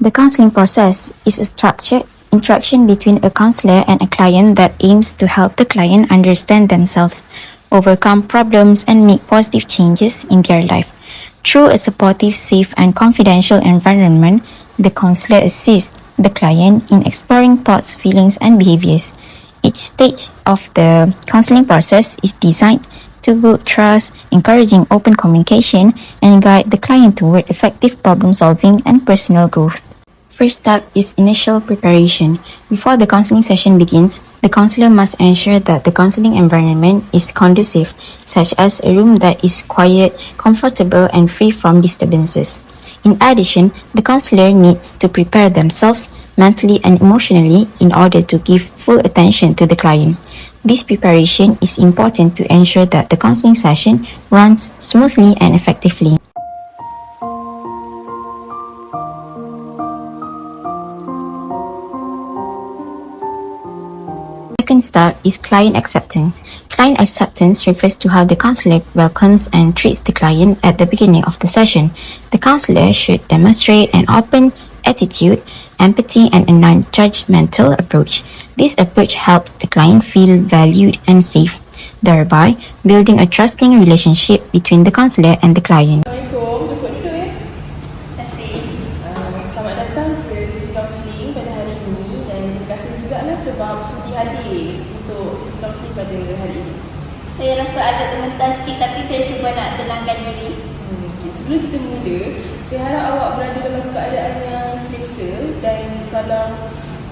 The counseling process is a structured interaction between a counselor and a client that aims to help the client understand themselves, overcome problems, and make positive changes in their life. Through a supportive, safe, and confidential environment, the counselor assists the client in exploring thoughts, feelings, and behaviors. Each stage of the counseling process is designed to build trust, encouraging open communication, and guide the client toward effective problem solving and personal growth. First step is initial preparation. Before the counseling session begins, the counselor must ensure that the counseling environment is conducive, such as a room that is quiet, comfortable, and free from disturbances. In addition, the counselor needs to prepare themselves mentally and emotionally in order to give full attention to the client. This preparation is important to ensure that the counseling session runs smoothly and effectively. Second step is client acceptance. Client acceptance refers to how the counselor welcomes and treats the client at the beginning of the session. The counselor should demonstrate an open attitude, empathy, and a non-judgmental approach. This approach helps the client feel valued and safe, thereby building a trusting relationship between the counselor and the client. Assalamualaikum, cukup dulu ya. Terima kasih. Selamat datang ke sesi kaunseling pada hari ini dan terima kasih juga lah sebab sudi hadir untuk sesi kaunseling pada hari ini. Saya rasa agak gemetar sikit tapi saya cuba nak tenangkan diri. Okay, sebelum kita mula, saya harap awak berada dalam keadaan yang selesa dan kalau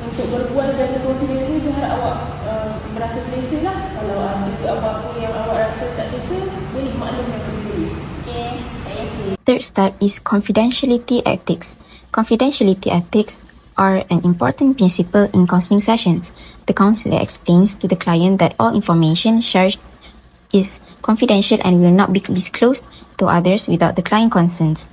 untuk berbual dan berkongsi dengan saya harap awak merasa selesa lah. Kalau ada apa-apa yang awak rasa tak selesa, boleh maklum yang bersama. Okay, terima kasih. Third step is confidentiality ethics. Confidentiality ethics are an important principle in counseling sessions. The counselor explains to the client that all information shared is confidential and will not be disclosed to others without the client consent.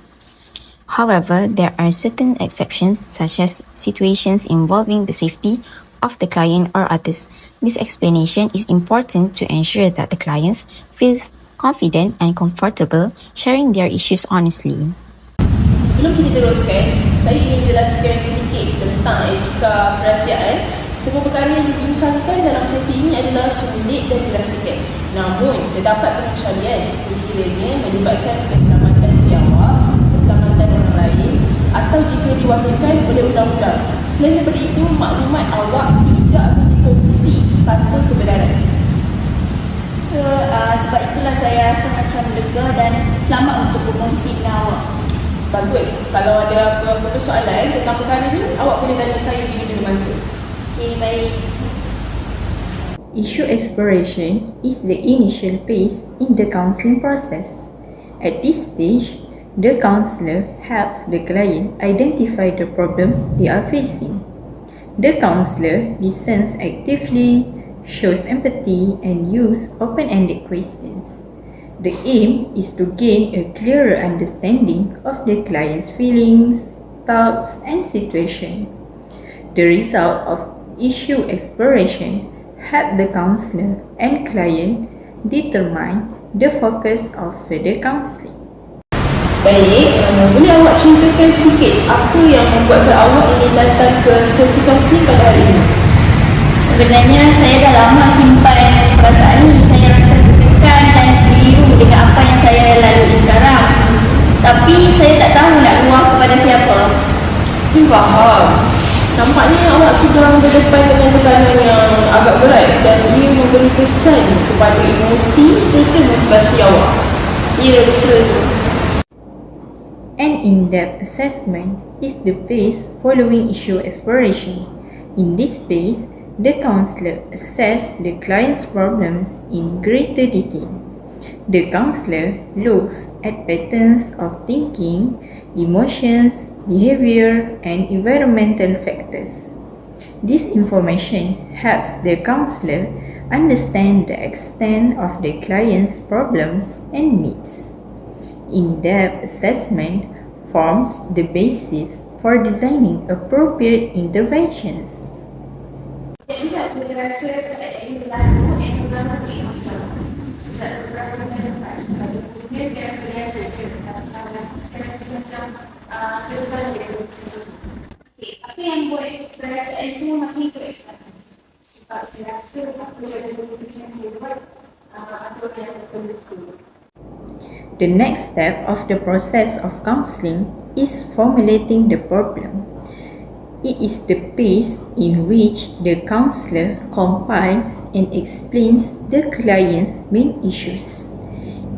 However, there are certain exceptions such as situations involving the safety of the client or others. This explanation is important to ensure that the clients feel confident and comfortable sharing their issues honestly. Sebelum kita teruskan, saya ingin jelaskan sedikit tentang etika kerahsiaan. Semua perkara yang dibincangkan dalam sesi ini adalah sulit dan dirahsiakan. Namun, terdapat pengecualian sekiranya melibatkan keselamatan diri awak, keselamatan orang lain atau jika diwajibkan oleh undang-undang. Selain daripada itu, maklumat awak tidak akan dikongsi tanpa kebenaran. So, sebab itulah saya rasa macam lega dan selamat untuk berkongsi dengan awak. Bagus. Kalau ada apa-apa persoalan tentang perkara ini, awak boleh tanya saya bila-bila masa. Okay, baik. Issue exploration is the initial phase in the counseling process. At this stage, the counselor helps the client identify the problems they are facing. The counselor listens actively, shows empathy, and uses open-ended questions. The aim is to gain a clearer understanding of the client's feelings, thoughts, and situation. The result of issue exploration help the counselor and client determine the focus of further counselling. Baik, boleh awak ceritakan sedikit apa yang membuatkan awak ingin datang ke sesi kaunseling pada hari ini? Sebenarnya saya dah lama simpan perasaan ini. Saya rasa tertekan dan keliru dengan apa yang saya lalui sekarang. Tapi saya tak tahu nak luah kepada siapa. Saya faham. Nampaknya awak sedang berdepan dengan tekanan yang agak berat dan ia memberi kesan kepada emosi serta motivasi awak. Ya, betul. An in-depth assessment is the phase following issue exploration. In this phase, the counselor assesses the client's problems in greater detail. The counselor looks at patterns of thinking, emotions, behavior, and environmental factors. This information helps the counselor understand the extent of the client's problems and needs. In-depth assessment forms the basis for designing appropriate interventions. Tidak terasa keadaan ini berlaku yang pertama tu emosional. Sejak beberapa bulan lepas, sebelumnya saya rasa biasa je. Tapi sekarang rasa macam saya saja yang Apa yang buat perasaan itu makin kuat sekarang? Sebab saya rasa apa saja keputusan saya buat ada yang betul-betul. The next step of the process of counseling is formulating the problem. It is the phase in which the counselor compiles and explains the client's main issues.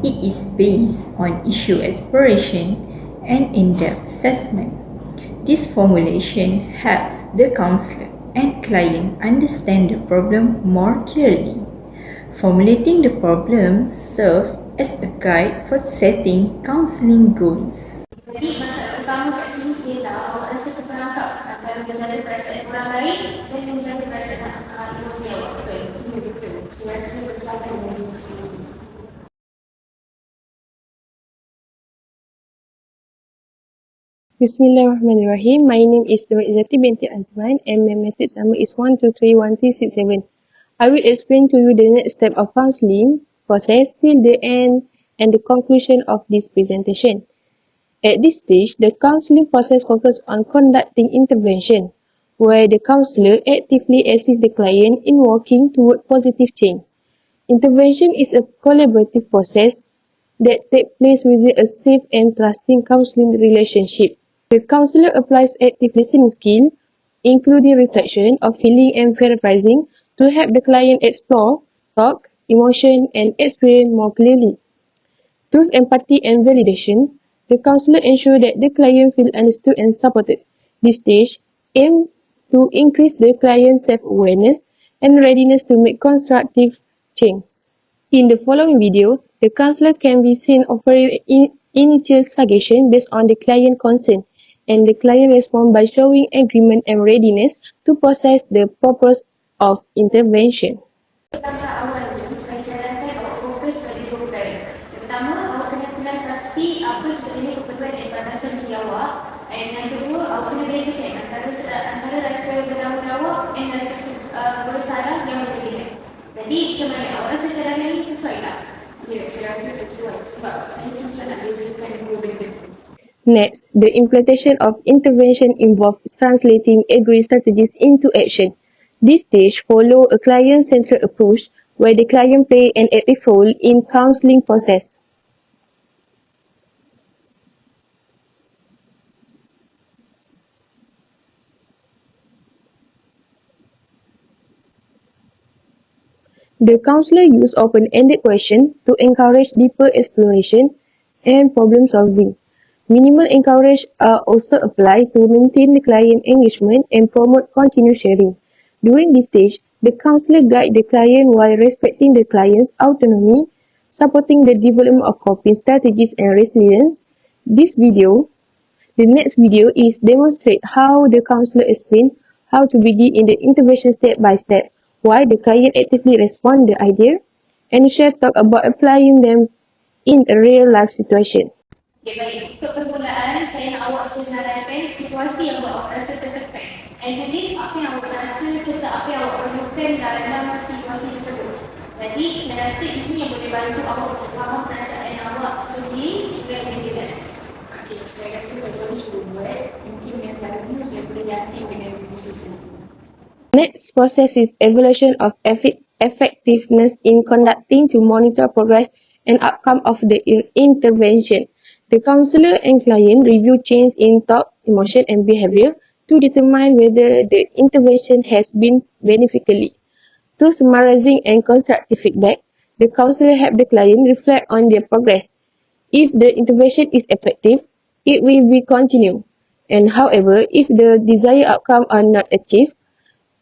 It is based on issue exploration and in-depth assessment. This formulation helps the counselor and client understand the problem more clearly. Formulating the problem serves as a guide for setting counselling goals. Jadi masalah utama kat sini ialah awak rasa terperangkap antara menjaga perasaan orang lain dan menjaga perasaan emosi awak. Betul. Saya rasa bersama dengan diri sendiri. Bismillahirrahmanirrahim. My name is Nur Izzati binti Azman and my message number is 1231367. I will explain to you the next step of counseling process till the end and the conclusion of this presentation. At this stage, the counseling process focuses on conducting intervention, where the counselor actively assists the client in working toward positive change. Intervention is a collaborative process that takes place within a safe and trusting counseling relationship. The counselor applies active listening skill, including reflection of feeling and paraphrasing, to help the client explore, talk, emotion, and experience more clearly. Through empathy and validation, the counselor ensures that the client feels understood and supported. This stage aims to increase the client's self-awareness and readiness to make constructive change. In the following video, the counselor can be seen offering initial suggestion based on the client concern, and the client responds by showing agreement and readiness to process the purpose of intervention. Langkah awal yang saya jalankan awak fokus pada dua perkara. Pertama, awak kena kenal pasti apa sebenarnya keperluan dan batasan diri awak. Dan yang kedua, awak kena bezakan antara rasa bertanggungjawab dan rasa bersalah yang berbeza. Jadi macam mana awak rasa cadangan ini sesuai tak? Ya, saya rasa sesuai sebab saya susah nak bezakan dua benda. Next, the implementation of intervention involves translating agreed strategies into action. This stage follows a client-centered approach where the client plays an active role in counseling process. The counselor uses open-ended questions to encourage deeper exploration and problem solving. Minimal encourage are also applied to maintain the client engagement and promote continuous sharing. During this stage, the counselor guides the client while respecting the client's autonomy, supporting the development of coping strategies and resilience. The next video is demonstrate how the counselor explains how to begin in the intervention step by step, why the client actively respond the idea, and share talk about applying them in a real life situation. Okay, baik. Untuk permulaan, saya nak awak senaraikan situasi yang awak rasa tertekan. And tulis apa yang awak rasa serta apa yang awak perlukan dalam situasi tersebut. Jadi, saya rasa ini yang boleh bantu awak untuk faham perasaan awak sendiri juga lebih jelas. Okay, saya rasa saya boleh cuba buat. Mungkin dengan cara ini saya boleh yakin dengan diri saya sendiri. Next process is evaluation of effectiveness in conducting to monitor progress and outcome of the intervention. The counselor and client review change in thought, emotion, and behavior to determine whether the intervention has been beneficial. Through summarizing and constructive feedback, the counselor helps the client reflect on their progress. If the intervention is effective, it will be continued. And however, if the desired outcome are not achieved,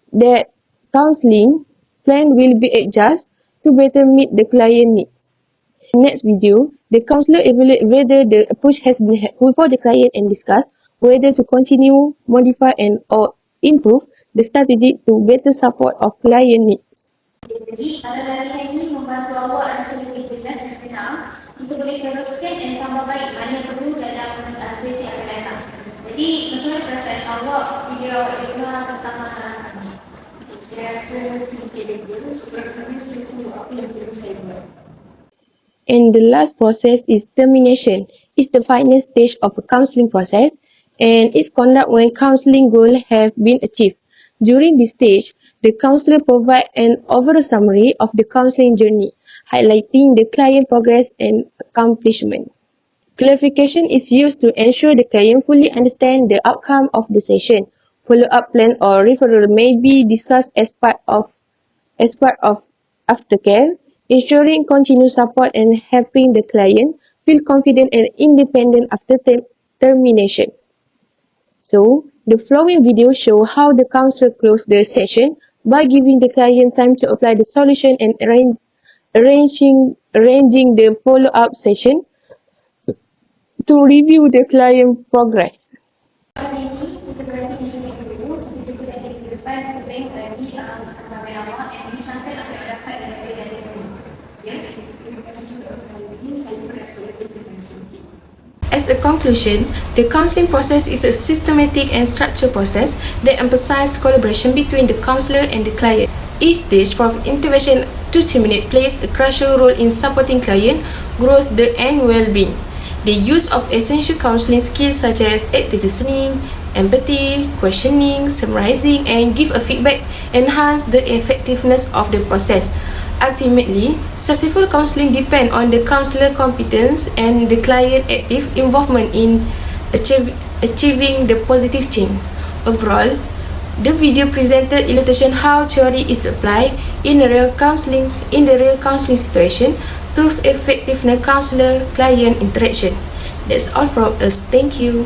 the counseling plan will be adjusted to better meet the client needs. In the next video, the counselor evaluates whether the approach has been helpful for the client and discuss whether to continue, modify, and or improve the strategy to better support of client needs. Jadi, latihan ini membantu awak rasa lebih jelas dan tenang. Kita boleh teruskan dan tambah baik mana yang perlu dalam sesi akan datang. Jadi, macam mana perasaan awak bila awak dengar tentang masalah kami? Saya rasa sedikit lega sebab kami saya tahu apa yang perlu saya buat. And the last process is termination. It's the final stage of a counseling process and its conduct when counseling goals have been achieved. During this stage, the counselor provides an overall summary of the counseling journey, highlighting the client progress and accomplishment. Clarification is used to ensure the client fully understands the outcome of the session. Follow-up plan or referral may be discussed as part of aftercare, ensuring continued support and helping the client feel confident and independent after termination. So, the following video shows how the counselor closed the session by giving the client time to apply the solution and arranging the follow-up session to review the client progress. Hari ini kita berhenti di sini dulu. Kita juga ada di depan bank tadi ramai awak yang mencatat apa yang dapat dari rumah. Ya, terima kasih juga kepada ini. Saya berasa lebih sedikit. As a conclusion, the counseling process is a systematic and structured process that emphasizes collaboration between the counselor and the client. Each stage of intervention to terminate plays a crucial role in supporting client growth and well-being. The use of essential counseling skills such as active listening, empathy, questioning, summarizing, and give a feedback enhance the effectiveness of the process. Ultimately, successful counseling depends on the counselor competence and the client active involvement in achieving the positive change. Overall, the video presented illustration how theory is applied in the real counseling situation through effective counselor-client interaction. That's all from us. Thank you.